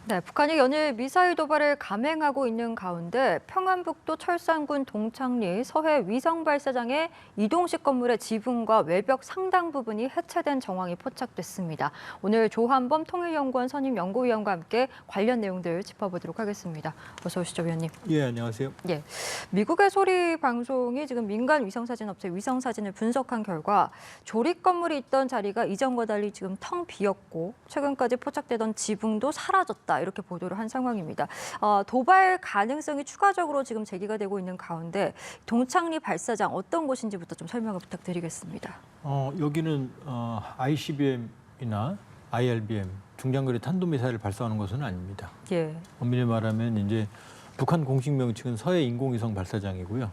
네, 북한이 연일 미사일 도발을 감행하고 있는 가운데 평안북도 철산군 동창리 서해 위성 발사장의 이동식 건물의 지붕과 외벽 상당 부분이 해체된 정황이 포착됐습니다. 오늘 조한범 통일연구원 선임 연구위원과 함께 관련 내용들 짚어보도록 하겠습니다. 어서 오시죠, 위원님. 예, 안녕하세요. 예, 미국의 소리 방송이 지금 민간 위성사진 업체 위성사진을 분석한 결과 조립 건물이 있던 자리가 이전과 달리 지금 텅 비었고 최근까지 포착되던 지붕도 사라졌다. 이렇게 보도를 한 상황입니다. 도발 가능성이 추가적으로 지금 제기가 되고 있는 가운데 동창리 발사장 어떤 곳인지부터 좀 설명을 부탁드리겠습니다. 여기는 ICBM이나 ILBM 중장거리 탄도미사일을 발사하는 것은 아닙니다. 예. 엄밀히 말하면 이제 북한 공식 명칭은 서해 인공위성 발사장이고요.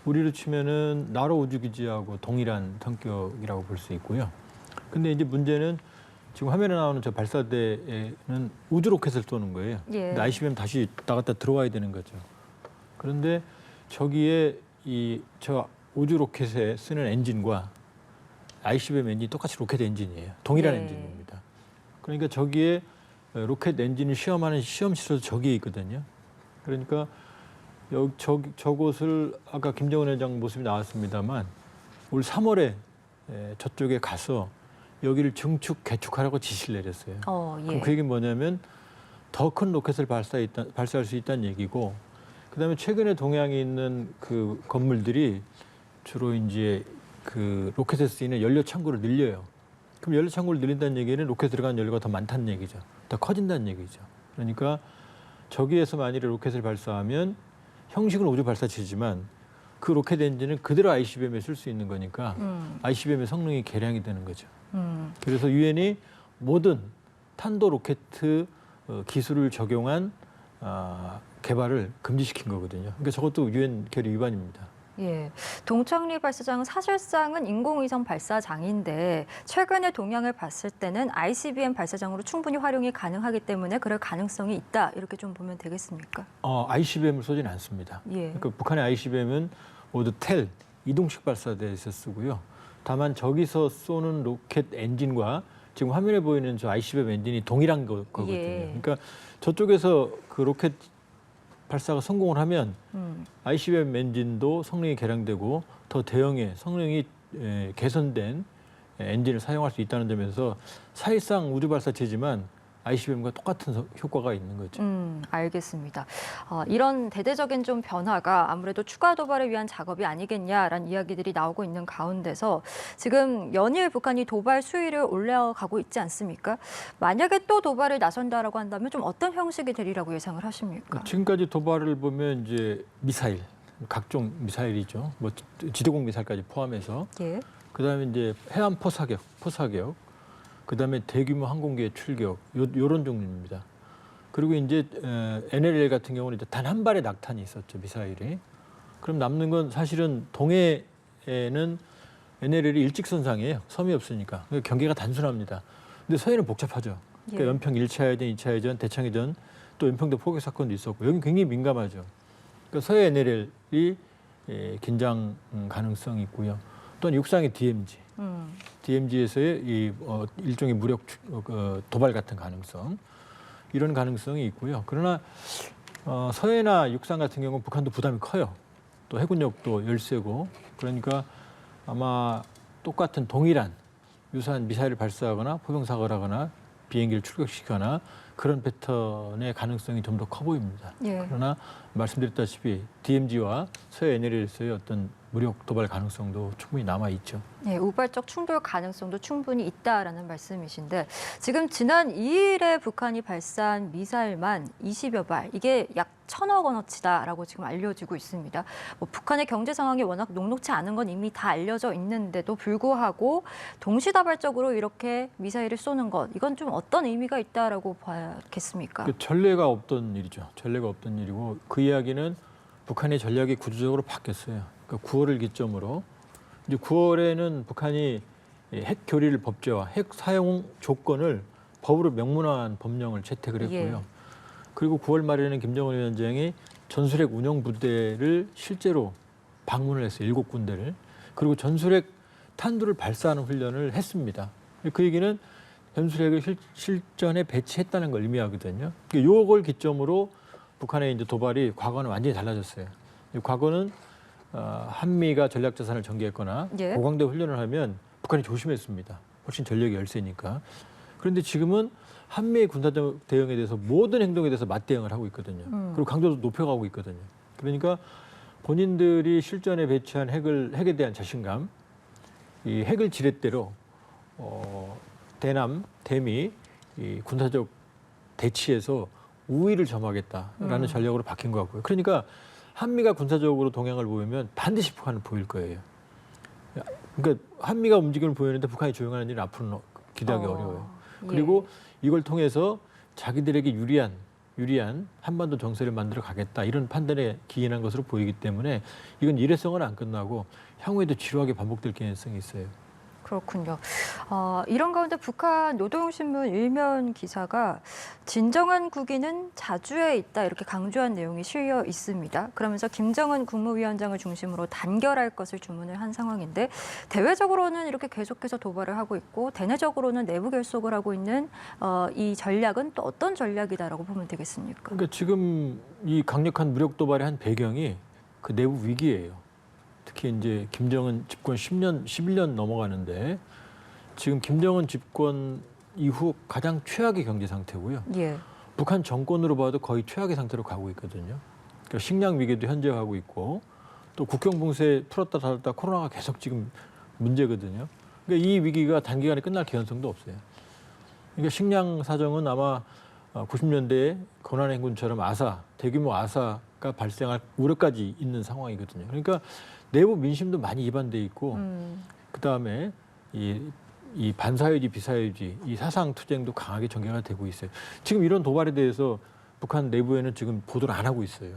우리로 치면은 나로 우주기지하고 동일한 성격이라고 볼 수 있고요. 근데 이제 문제는 지금 화면에 나오는 저 발사대에는 우주 로켓을 쏘는 거예요. 예. 근데 ICBM 다시 나갔다 들어와야 되는 거죠. 그런데 저기에 저 우주 로켓에 쓰는 엔진과 ICBM 엔진이 똑같이 로켓 엔진이에요. 동일한 네. 엔진입니다. 그러니까 저기에 로켓 엔진을 시험하는 시험 시설도 저기에 있거든요. 그러니까 저곳을 아까 김정은 회장 모습이 나왔습니다만 올 3월에 저쪽에 가서 여기를 증축, 개축하라고 지시를 내렸어요. 예. 그럼 그 얘기는 뭐냐면 더 큰 로켓을 발사할 수 있다는 얘기고, 그다음에 최근에 동해안에 있는 그 건물들이 주로 이제 그 로켓에 쓰이는 연료 창고를 늘려요. 그럼 연료 창고를 늘린다는 얘기는 로켓에 들어가는 연료가 더 많다는 얘기죠. 더 커진다는 얘기죠. 그러니까 저기에서 만일에 로켓을 발사하면 형식은 우주 발사체지만 그 로켓 엔진은 그대로 ICBM에 쓸 수 있는 거니까 ICBM의 성능이 개량이 되는 거죠. 그래서 유엔이 모든 탄도 로켓 기술을 적용한 개발을 금지시킨 거거든요. 그러니까 저것도 유엔 결의 위반입니다. 예, 동창리 발사장은 사실상은 인공위성 발사장인데 최근의 동향을 봤을 때는 ICBM 발사장으로 충분히 활용이 가능하기 때문에 그럴 가능성이 있다. 이렇게 좀 보면 되겠습니까? ICBM을 쏘지는 않습니다. 예. 그러니까 북한의 ICBM은 모두 텔, 이동식 발사대에서 쓰고요. 다만 저기서 쏘는 로켓 엔진과 지금 화면에 보이는 저 ICBM 엔진이 동일한 거거든요. 예. 그러니까 저쪽에서 그 로켓 발사가 성공을 하면 ICBM 엔진도 성능이 개량되고 더 대형의 성능이 개선된 엔진을 사용할 수 있다는 점에서 사실상 우주 발사체지만 ICBM과 똑같은 효과가 있는 거죠. 알겠습니다. 이런 대대적인 좀 변화가 아무래도 추가 도발을 위한 작업이 아니겠냐라는 이야기들이 나오고 있는 가운데서 지금 연일 북한이 도발 수위를 올라가고 있지 않습니까? 만약에 또 도발을 나선다라고 한다면 좀 어떤 형식이 되리라고 예상을 하십니까? 지금까지 도발을 보면 이제 미사일, 각종 미사일이죠. 뭐 지도공 미사일까지 포함해서. 예. 그다음에 이제 해안 포사격. 그다음에 대규모 항공기의 출격, 요런 종류입니다. 그리고 이제 NLL 같은 경우는 이제 단 한 발의 낙탄이 있었죠, 미사일이. 그럼 남는 건 사실은 동해에는 NLL이 일직선상이에요. 섬이 없으니까. 그러니까 경계가 단순합니다. 근데 서해는 복잡하죠. 그러니까 예. 연평 1차 해전, 2차 해전, 대창해전, 또 연평도 포격 사건도 있었고 여기는 굉장히 민감하죠. 그러니까 서해 NLL이 긴장 가능성이 있고요. 또한 육상의 DMZ. DMZ에서의 일종의 무력 도발 같은 가능성, 이런 가능성이 있고요. 그러나 서해나 육상 같은 경우는 북한도 부담이 커요. 또 해군력도 열세고, 그러니까 아마 똑같은 동일한 유사한 미사일을 발사하거나 포병사고를 하거나 비행기를 출격시키거나 그런 패턴의 가능성이 좀 더 커 보입니다. 예. 그러나 말씀드렸다시피 DMZ와 서해 NLL에서의 어떤 무력 도발 가능성도 충분히 남아 있죠. 네, 우발적 충돌 가능성도 충분히 있다라는 말씀이신데 지금 지난 2일에 북한이 발사한 미사일만 20여 발, 이게 약 1,000억 원어치다라고 지금 알려지고 있습니다. 뭐 북한의 경제 상황이 워낙 녹록치 않은 건 이미 다 알려져 있는데도 불구하고 동시다발적으로 이렇게 미사일을 쏘는 것, 이건 좀 어떤 의미가 있다라고 봐야겠습니까? 그 전례가 없던 일이죠. 전례가 없던 일이고 그 이야기는 북한의 전략이 구조적으로 바뀌었어요. 그러니까 9월을 기점으로 이제 9월에는 북한이 핵 교리를 법제화, 핵 사용 조건을 법으로 명문화한 법령을 채택을 했고요. 예. 그리고 9월 말에는 김정은 위원장이 전술핵 운영 부대를 실제로 방문을 했어요. 7군데를. 그리고 전술핵 탄두를 발사하는 훈련을 했습니다. 그 얘기는 전술핵을 실전에 배치했다는 걸 의미하거든요. 이걸 기점으로 북한의 이제 도발이 과거는 완전히 달라졌어요. 과거는 한미가 전략자산을 전개했거나 예. 고강도 훈련을 하면 북한이 조심했습니다. 훨씬 전력이 열세니까. 그런데 지금은 한미의 군사적 대응에 대해서 모든 행동에 대해서 맞대응을 하고 있거든요. 그리고 강도도 높여가고 있거든요. 그러니까 본인들이 실전에 배치한 핵에 대한 자신감, 이 핵을 지렛대로 대남, 대미 이 군사적 대치에서 우위를 점하겠다라는 전략으로 바뀐 것 같고요. 그러니까 한미가 군사적으로 동향을 보이면 반드시 북한은 보일 거예요. 그러니까 한미가 움직임을 보이는데 북한이 조용하는 일은 앞으로는 기대하기 어려워요. 그리고 이걸 통해서 자기들에게 유리한 한반도 정세를 만들어 가겠다 이런 판단에 기인한 것으로 보이기 때문에 이건 일회성은 안 끝나고 향후에도 지루하게 반복될 가능성이 있어요. 그렇군요. 이런 가운데 북한 노동신문 일면 기사가 진정한 국인은 자주에 있다 이렇게 강조한 내용이 실려 있습니다. 그러면서 김정은 국무위원장을 중심으로 단결할 것을 주문을 한 상황인데 대외적으로는 이렇게 계속해서 도발을 하고 있고 대내적으로는 내부 결속을 하고 있는 이 전략은 또 어떤 전략이다라고 보면 되겠습니까? 그러니까 지금 이 강력한 무력 도발의 한 배경이 그 내부 위기예요. 특히 이제 김정은 집권 11년 넘어가는데 지금 김정은 집권 이후 가장 최악의 경제 상태고요. 예. 북한 정권으로 봐도 거의 최악의 상태로 가고 있거든요. 그러니까 식량 위기도 현재하고 있고 또 국경 봉쇄 풀었다 닫았다 코로나가 계속 지금 문제거든요. 그러니까 이 위기가 단기간에 끝날 개연성도 없어요. 그러니까 식량 사정은 아마 90년대에 고난행군처럼 대규모 아사가 발생할 우려까지 있는 상황이거든요. 그러니까 내부 민심도 많이 이반돼 있고 그다음에 이 반사회주의, 비사회주의, 이 사상 투쟁도 강하게 전개가 되고 있어요. 지금 이런 도발에 대해서 북한 내부에는 지금 보도를 안 하고 있어요.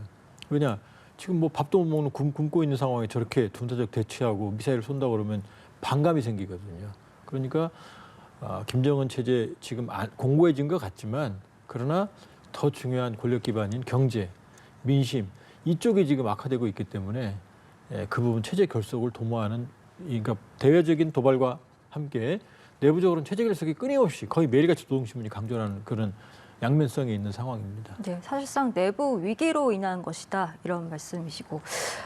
왜냐? 지금 뭐 밥도 못 먹는 굶고 있는 상황에 저렇게 군사적 대치하고 미사일을 쏜다고 그러면 반감이 생기거든요. 그러니까 김정은 체제 지금 공고해진 것 같지만 그러나 더 중요한 권력 기반인 경제, 민심 이쪽이 지금 악화되고 있기 때문에 그 부분 체제 결속을 도모하는 그러니까 대외적인 도발과 함께 내부적으로는 체제 결속이 끊임없이 거의 매일같이 노동신문이 강조하는 그런 양면성이 있는 상황입니다. 네, 사실상 내부 위기로 인한 것이다 이런 말씀이시고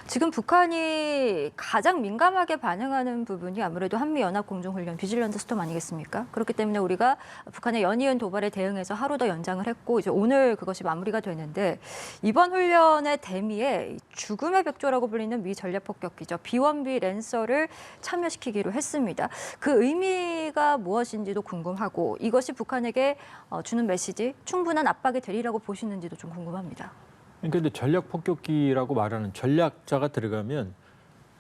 지금 북한이 가장 민감하게 반응하는 부분이 아무래도 한미연합공중훈련 비질런트 스톰 아니겠습니까? 그렇기 때문에 우리가 북한의 연이은 도발에 대응해서 하루 더 연장을 했고 이제 오늘 그것이 마무리가 되는데 이번 훈련의 대미에 죽음의 벽조라고 불리는 미 전략폭격기죠. B-1B 랜서를 참여시키기로 했습니다. 그 의미가 무엇인지도 궁금하고 이것이 북한에게 주는 메시지 충분한 압박이 되리라고 보시는지도 좀 궁금합니다. 그러니까 전략 폭격기라고 말하는 전략자가 들어가면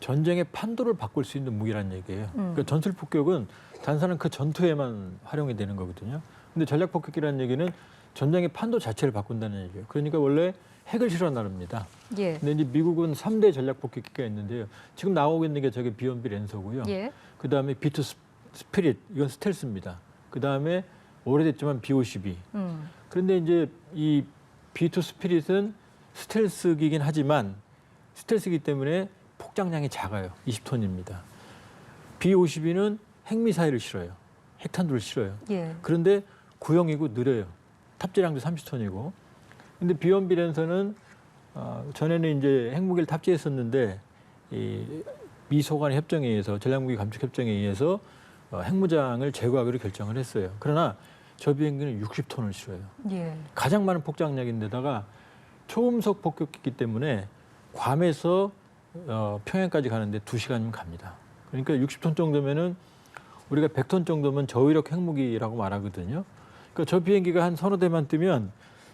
전쟁의 판도를 바꿀 수 있는 무기라는 얘기예요. 그러니까 전술 폭격은 단순한 그 전투에만 활용이 되는 거거든요. 근데 전략 폭격기라는 얘기는 전쟁의 판도 자체를 바꾼다는 얘기예요. 그러니까 원래 핵을 실어 나릅니다. 예. 근데 이제 미국은 3대 전략 폭격기가 있는데요. 지금 나오고 있는 게 저게 B-1B 랜서고요. 예. 그다음에 B-2 스피릿 이건 스텔스입니다. 그다음에 오래됐지만 B-52. 그런데 이제 이 B-2 스피릿은 스텔스기긴 하지만 스텔스기 때문에 폭장량이 작아요. 20톤입니다. B-52는 핵미사일을 실어요. 핵탄두를 실어요. 예. 그런데 구형이고 느려요. 탑재량도 30톤이고. 근데 B-1B 랜서는 전에는 이제 핵무기를 탑재했었는데 이 미소관 협정에 의해서 전략무기 감축 협정에 의해서 핵무장을 제거하기로 결정을 했어요. 그러나 저 비행기는 60톤을 실어요. 예. 가장 많은 폭장량인데다가 초음속 폭격기이기 때문에 괌에서 평양까지 가는데 2시간이면 갑니다. 그러니까 60톤 정도면은 우리가 100톤 정도면 저위력 핵무기라고 말하거든요. 그러니까 저 비행기가 한 서너 대만 뜨면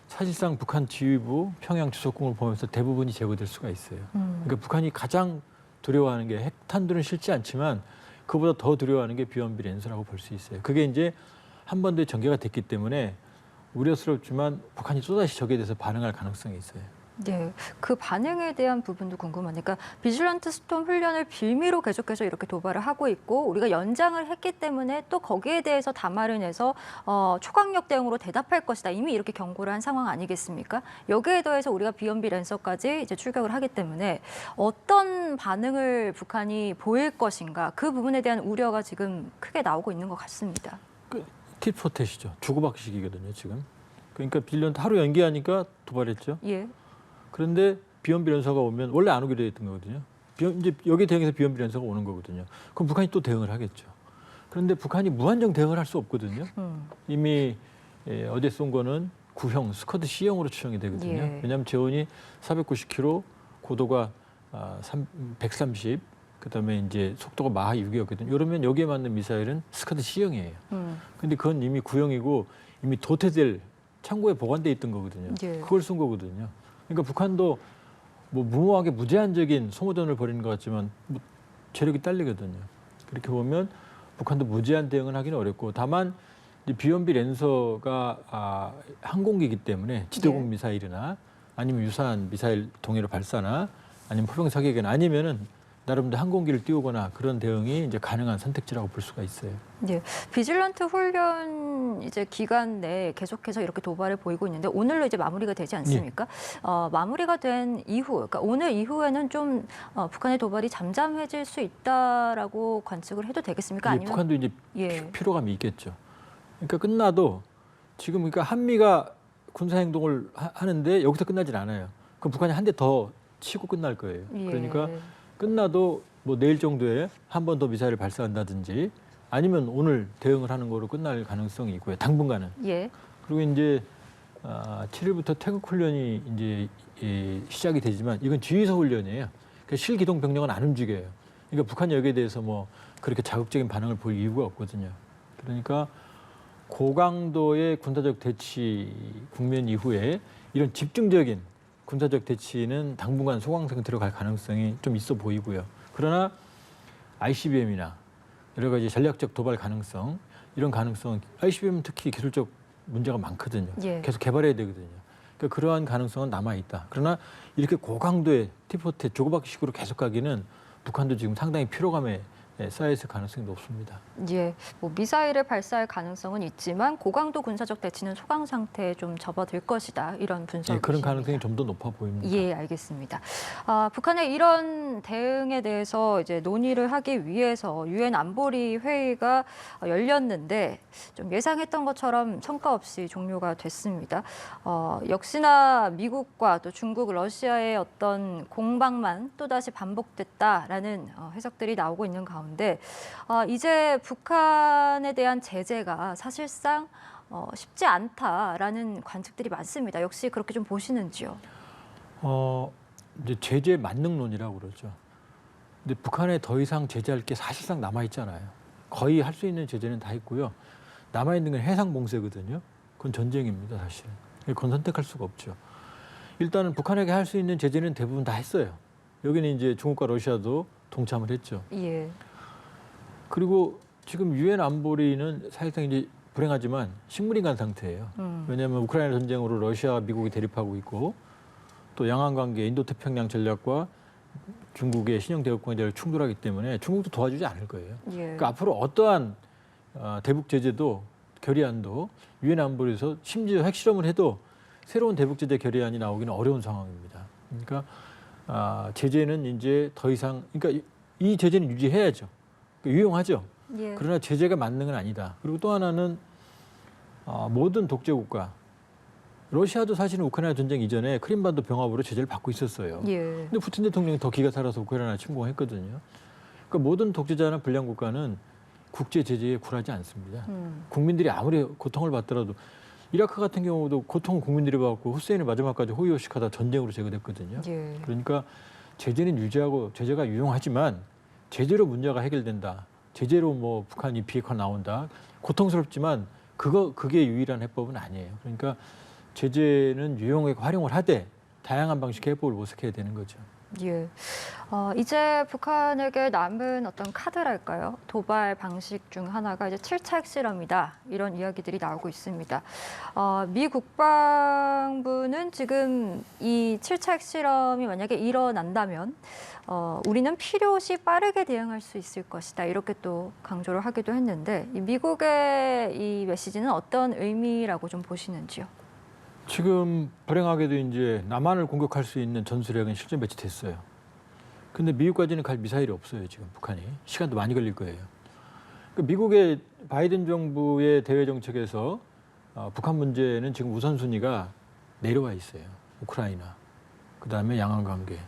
사실상 북한 지휘부 평양 주석궁을 보면서 대부분이 제거될 수가 있어요. 그러니까 북한이 가장 두려워하는 게 핵탄두는 실지 않지만 그보다 더 두려워하는 게 B-1B 랜서라고 볼 수 있어요. 그게 이제 한 번도 전개가 됐기 때문에 우려스럽지만 북한이 또다시 저기에 대해서 반응할 가능성이 있어요. 네, 그 반응에 대한 부분도 궁금하니까 비질런트 스톰 훈련을 빌미로 계속해서 이렇게 도발을 하고 있고 우리가 연장을 했기 때문에 또 거기에 대해서 담화를 내서 초강력 대응으로 대답할 것이다. 이미 이렇게 경고를 한 상황 아니겠습니까? 여기에 더해서 우리가 B-1B 랜서까지 이제 출격을 하기 때문에 어떤 반응을 북한이 보일 것인가 그 부분에 대한 우려가 지금 크게 나오고 있는 것 같습니다. tit-for-tat이죠. 주고받기식이거든요, 지금. 그러니까 빌런 하루 연기하니까 도발했죠. 예. 그런데 비원비 연사가 오면 원래 안 오기로 했던 거거든요. 이제 여기에 대응해서 비원비 연사가 오는 거거든요. 그럼 북한이 또 대응을 하겠죠. 그런데 북한이 무한정 대응을 할 수 없거든요. 이미 어제 쏜 거는 구형 스커드 C형으로 추정이 되거든요. 예. 왜냐하면 재원이 490km, 고도가 130, 그다음에 이제 속도가 마하 6이었거든요. 이러면 여기에 맞는 미사일은 스커드 C형이에요. 근데 그건 이미 구형이고 이미 도태될 창고에 보관돼 있던 거거든요. 예. 그걸 쏜 거거든요. 그러니까 북한도 뭐 무모하게 무제한적인 소모전을 벌이는 것 같지만 뭐 체력이 딸리거든요. 그렇게 보면 북한도 무제한 대응을 하기는 어렵고 다만 이제 비원비 랜서가 항공기이기 때문에 지대공 예. 미사일이나 아니면 유사한 미사일 동해로 발사나 아니면 포병 사격이나 아니면은 나름대로 항공기를 띄우거나 그런 대응이 이제 가능한 선택지라고 볼 수가 있어요. 예, 비질런트 훈련 이제 기간 내에 계속해서 이렇게 도발을 보이고 있는데 오늘로 이제 마무리가 되지 않습니까? 마무리가 된 이후, 그러니까 오늘 이후에는 좀 북한의 도발이 잠잠해질 수 있다라고 관측을 해도 되겠습니까? 아니면 북한도 이제 예, 피로감이 있겠죠. 그러니까 끝나도 지금 그러니까 한미가 군사 행동을 하는데 여기서 끝나질 않아요. 그럼 북한이 한 대 더 치고 끝날 거예요. 예. 그러니까 끝나도 뭐 내일 정도에 한 번 더 미사일을 발사한다든지 아니면 오늘 대응을 하는 거로 끝날 가능성이 있고요. 당분간은. 예, 그리고 이제 7일부터 태극 훈련이 이제 시작이 되지만 이건 지휘서 훈련이에요. 그러니까 실기동 병력은 안 움직여요. 그러니까 북한 여기에 대해서 뭐 그렇게 자극적인 반응을 보일 이유가 없거든요. 그러니까 고강도의 군사적 대치 국면 이후에 이런 집중적인 군사적 대치는 당분간 소강성 들어갈 가능성이 좀 있어 보이고요. 그러나 ICBM이나 여러 가지 전략적 도발 가능성 이런 가능성 ICBM 특히 기술적 문제가 많거든요. 예. 계속 개발해야 되거든요. 그러니까 그러한 가능성은 남아 있다. 그러나 이렇게 고강도의 티포테 조그박식으로 계속 가기는 북한도 지금 상당히 피로감에 쌓여 있을 가능성이 높습니다. 예, 뭐 미사일을 발사할 가능성은 있지만 고강도 군사적 대치는 소강 상태에 좀 접어들 것이다 이런 분석이십니다. 예, 그런 가능성이 좀 더 높아 보입니다. 예, 알겠습니다. 북한의 이런 대응에 대해서 이제 논의를 하기 위해서 유엔 안보리 회의가 열렸는데 좀 예상했던 것처럼 성과 없이 종료가 됐습니다. 역시나 미국과 또 중국, 러시아의 어떤 공방만 또다시 반복됐다라는 해석들이 나오고 있는 가운데 이제 북한에 대한 제재가 사실상 쉽지 않다라는 관측들이 많습니다. 역시 그렇게 좀 보시는지요? 이제 제재 만능론이라고 그러죠. 근데 북한에 더 이상 제재할 게 사실상 남아 있잖아요. 거의 할 수 있는 제재는 다 있고요. 남아 있는 건 해상 봉쇄거든요. 그건 전쟁입니다, 사실. 그건 선택할 수가 없죠. 일단은 북한에게 할 수 있는 제재는 대부분 다 했어요. 여기는 이제 중국과 러시아도 동참을 했죠. 예. 그리고 지금 유엔 안보리는 사실상 이제 불행하지만 식물인간 상태예요. 왜냐하면 우크라이나 전쟁으로 러시아와 미국이 대립하고 있고 또 양안 관계, 인도태평양 전략과 중국의 신형 대국권 전략이 충돌하기 때문에 중국도 도와주지 않을 거예요. 예. 그러니까 앞으로 어떠한 대북 제재도 결의안도 유엔 안보리에서 심지어 핵실험을 해도 새로운 대북 제재 결의안이 나오기는 어려운 상황입니다. 그러니까 제재는 이제 더 이상 그러니까 이 제재는 유지해야죠. 유용하죠. 예. 그러나 제재가 만능은 아니다. 그리고 또 하나는 모든 독재 국가, 러시아도 사실은 우크라이나 전쟁 이전에 크림반도 병합으로 제재를 받고 있었어요. 예. 근데 푸틴 대통령이 더 기가 살아서 우크라이나 침공했거든요. 그러니까 모든 독재자나 불량 국가는 국제 제재에 굴하지 않습니다. 국민들이 아무리 고통을 받더라도 이라크 같은 경우도 고통을 국민들이 받고 후세인을 마지막까지 호의호식하다 전쟁으로 제거됐거든요. 예. 그러니까 제재는 유지하고 제재가 유용하지만 제재로 문제가 해결된다. 제재로 뭐 북한이 비핵화 나온다. 고통스럽지만 그게 유일한 해법은 아니에요. 그러니까 제재는 유용하게 활용을 하되 다양한 방식의 해법을 모색해야 되는 거죠. 예. 이제 북한에게 남은 어떤 카드랄까요? 도발 방식 중 하나가 이제 7차 핵실험이다. 이런 이야기들이 나오고 있습니다. 미 국방부는 지금 이 7차 핵실험이 만약에 일어난다면 우리는 필요시 빠르게 대응할 수 있을 것이다. 이렇게 또 강조를 하기도 했는데 이 미국의 이 메시지는 어떤 의미라고 좀 보시는지요? 지금 불행하게도 이제 남한을 공격할 수 있는 전술핵은 실제 배치됐어요. 근데 미국까지는 갈 미사일이 없어요. 지금 북한이. 시간도 많이 걸릴 거예요. 그러니까 그 미국의 바이든 정부의 대외 정책에서 북한 문제는 지금 우선순위가 내려와 있어요. 우크라이나, 그다음에 양안 관계,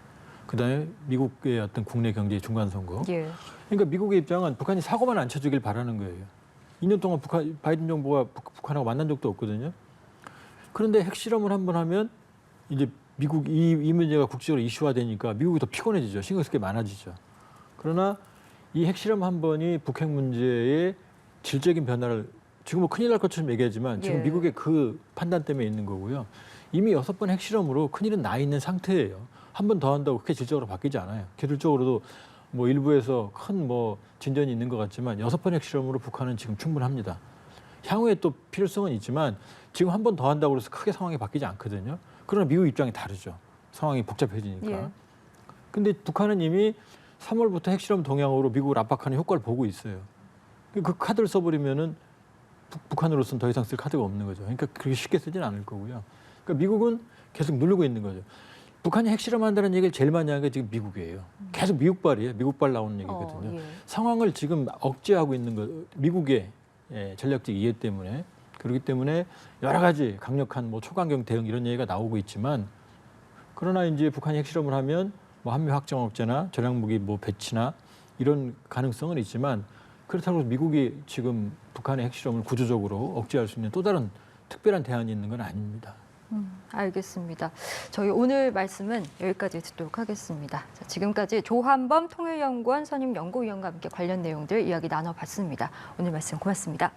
그다음에 미국의 어떤 국내 경제 중간 선거. 예. 그러니까 미국의 입장은 북한이 사고만 안 쳐주길 바라는 거예요. 2년 동안 바이든 정부가 북한하고 만난 적도 없거든요. 그런데 핵실험을 한번 하면 이제 미국 이 문제가 국제적으로 이슈화되니까 미국이 더 피곤해지죠. 신경 쓸 게 많아지죠. 그러나 이 핵실험 한 번이 북핵 문제의 질적인 변화를 지금 뭐 큰일 날 것처럼 얘기하지만 지금 예. 미국의 그 판단 때문에 있는 거고요. 이미 6번 핵실험으로 큰일은 나 있는 상태예요. 한 번 더 한다고 그렇게 질적으로 바뀌지 않아요. 기술적으로도 뭐 일부에서 큰 뭐 진전이 있는 것 같지만 6번 핵실험으로 북한은 지금 충분합니다. 향후에 또 필요성은 있지만 지금 한 번 더 한다고 해서 크게 상황이 바뀌지 않거든요. 그러나 미국 입장이 다르죠. 상황이 복잡해지니까. 예. 근데 북한은 이미 3월부터 핵실험 동향으로 미국을 압박하는 효과를 보고 있어요. 그 카드를 써버리면은 북한으로서는 더 이상 쓸 카드가 없는 거죠. 그러니까 그렇게 쉽게 쓰진 않을 거고요. 그러니까 미국은 계속 누르고 있는 거죠. 북한이 핵실험한다는 얘기를 제일 많이 하는 게 지금 미국이에요. 계속 미국발이에요. 미국발 나오는 얘기거든요. 예. 상황을 지금 억제하고 있는 거 미국의 전략적 이해 때문에 그렇기 때문에 여러 가지 강력한 뭐 초강경 대응 이런 얘기가 나오고 있지만 그러나 이제 북한이 핵실험을 하면 뭐 한미 확장 억제나 전략무기 뭐 배치나 이런 가능성은 있지만 그렇다고 해서 미국이 지금 북한의 핵실험을 구조적으로 억제할 수 있는 또 다른 특별한 대안이 있는 건 아닙니다. 알겠습니다. 저희 오늘 말씀은 여기까지 듣도록 하겠습니다. 자, 지금까지 조한범 통일연구원 선임연구위원과 함께 관련 내용들 이야기 나눠봤습니다. 오늘 말씀 고맙습니다.